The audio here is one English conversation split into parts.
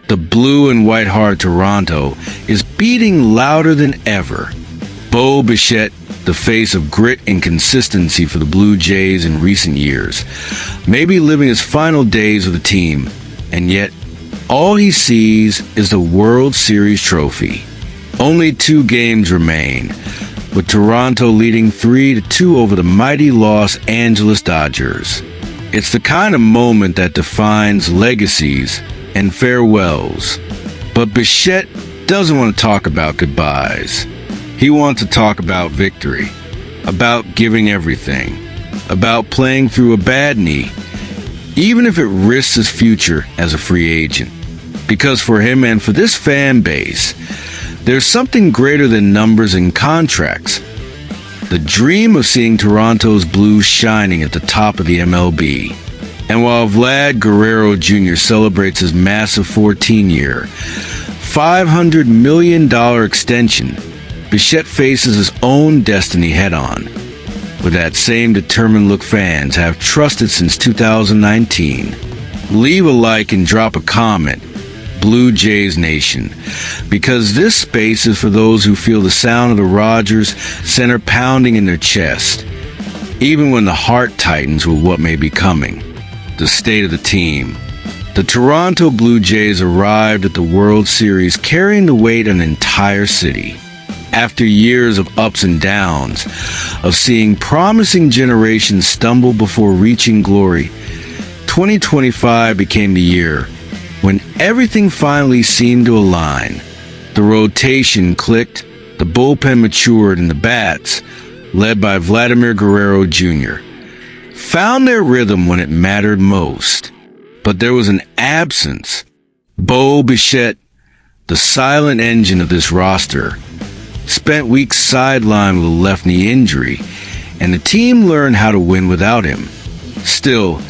The blue and white heart Toronto is beating louder than ever. Bo Bichette, the face of grit and consistency for the Blue Jays in recent years, may be living his final days with the team, and yet all he sees is the World Series trophy. Only 2 games remain, with Toronto leading 3-2 over the mighty Los Angeles Dodgers. It's the kind of moment that defines legacies and farewells. But Bichette doesn't want to talk about goodbyes. He wants to talk about victory, about giving everything, about playing through a bad knee, even if it risks his future as a free agent. Because for him and for this fan base, there's something greater than numbers and contracts. The dream of seeing Toronto's Blues shining at the top of the MLB. And while Vlad Guerrero Jr. celebrates his massive 14-year, $500 million extension, Bichette faces his own destiny head-on, with that same determined look fans have trusted since 2019. Leave a like and drop a comment, Blue Jays Nation, because this space is for those who feel the sound of the Rogers center pounding in their chest, even when the heart tightens with what may be coming. The state of the team. The Toronto Blue Jays arrived at the World Series carrying the weight of an entire city. After years of ups and downs, of seeing promising generations stumble before reaching glory, 2025 became the year when everything finally seemed to align. The rotation clicked, the bullpen matured, and the bats, led by Vladimir Guerrero Jr., found their rhythm when it mattered most. But there was an absence. Bo Bichette, the silent engine of this roster, spent weeks sidelined with a left knee injury, and the team learned how to win without him. Still,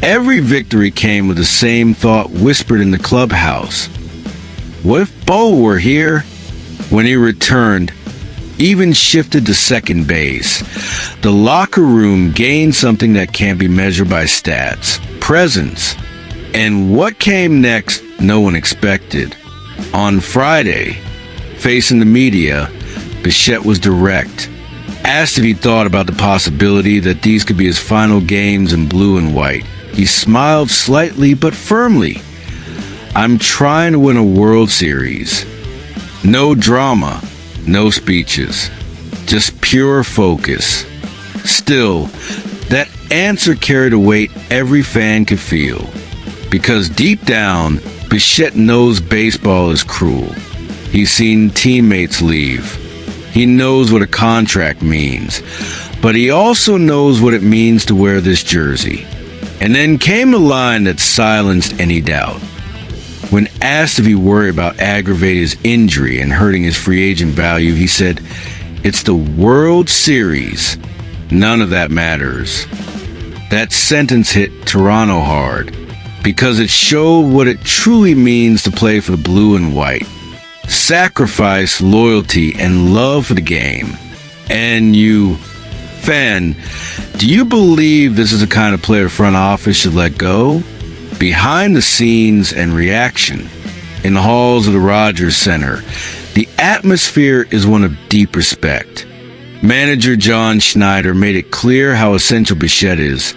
every victory came with the same thought whispered in the clubhouse. What if Bo were here? When he returned, even shifted to second base, the locker room gained something that can't be measured by stats: presence. And what came next, no one expected. On Friday, facing the media, Bichette was direct. Asked if he thought about the possibility that these could be his final games in blue and white, he smiled slightly but firmly. I'm trying to win a World Series. No drama, no speeches, just pure focus. Still, that answer carried a weight every fan could feel. Because deep down, Bichette knows baseball is cruel. He's seen teammates leave. He knows what a contract means. But he also knows what it means to wear this jersey. And then came the line that silenced any doubt. When asked if he worried about aggravating his injury and hurting his free agent value, he said, "It's the World Series. None of that matters." That sentence hit Toronto hard, because it showed what it truly means to play for the blue and white. Sacrifice, loyalty, and love for the game. And you, fan, do you believe this is the kind of player the front office should let go? Behind the scenes and reaction, in the halls of the Rogers Center, the atmosphere is one of deep respect. Manager John Schneider made it clear how essential Bichette is.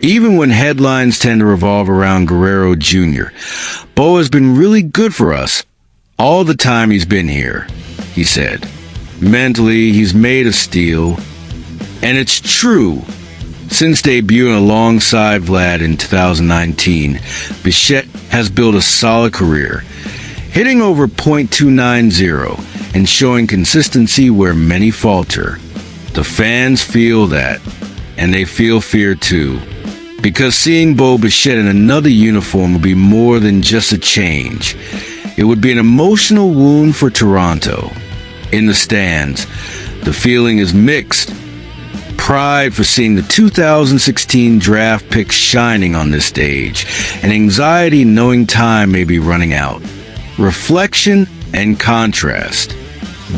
Even when headlines tend to revolve around Guerrero Jr., Bo has been really good for us all the time he's been here, he said. Mentally, he's made of steel. And it's true. Since debuting alongside Vlad in 2019, Bichette has built a solid career, hitting over .290 and showing consistency where many falter. The fans feel that, and they feel fear too, because seeing Bo Bichette in another uniform would be more than just a change. It would be an emotional wound for Toronto. In the stands, the feeling is mixed. Pride for seeing the 2016 draft pick shining on this stage, and anxiety knowing time may be running out. Reflection and contrast.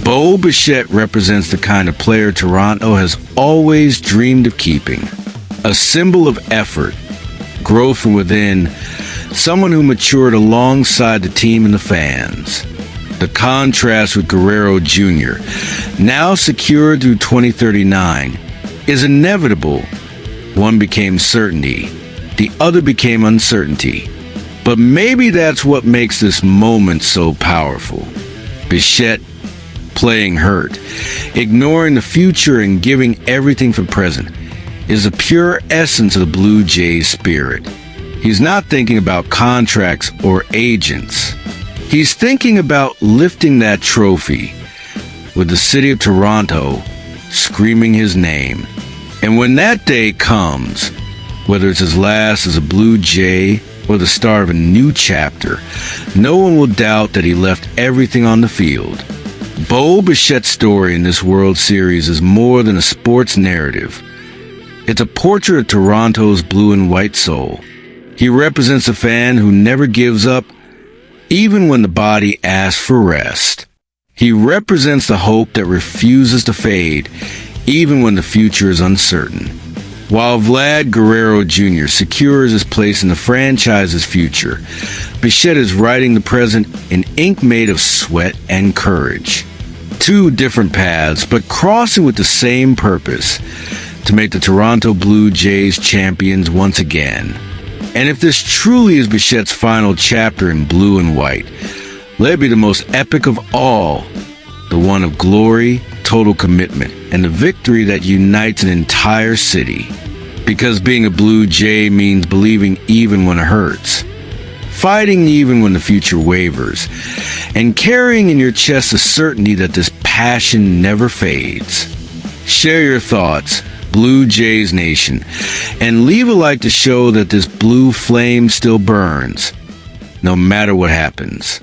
Bo Bichette represents the kind of player Toronto has always dreamed of keeping. A symbol of effort, growth from within, someone who matured alongside the team and the fans. The contrast with Guerrero Jr., now secured through 2039, is inevitable. One became certainty, the other became uncertainty. But maybe that's what makes this moment so powerful. Bichette playing hurt, ignoring the future and giving everything for the present, is the pure essence of the Blue Jays spirit. He's not thinking about contracts or agents. He's thinking about lifting that trophy with the city of Toronto screaming his name. And when that day comes, whether it's his last as a Blue Jay or the start of a new chapter, no one will doubt that he left everything on the field. Bo Bichette's story in this World Series is more than a sports narrative. It's a portrait of Toronto's blue and white soul. He represents a fan who never gives up, even when the body asks for rest. He represents the hope that refuses to fade, even when the future is uncertain. While Vlad Guerrero Jr. secures his place in the franchise's future, Bichette is writing the present in ink made of sweat and courage. Two different paths, but crossing with the same purpose: to make the Toronto Blue Jays champions once again. And if this truly is Bichette's final chapter in blue and white, let it be the most epic of all, the one of glory, total commitment, and the victory that unites an entire city. Because being a Blue Jay means believing even when it hurts, fighting even when the future wavers, and carrying in your chest the certainty that this passion never fades. Share your thoughts, Blue Jays Nation, and leave a like to show that this blue flame still burns, no matter what happens.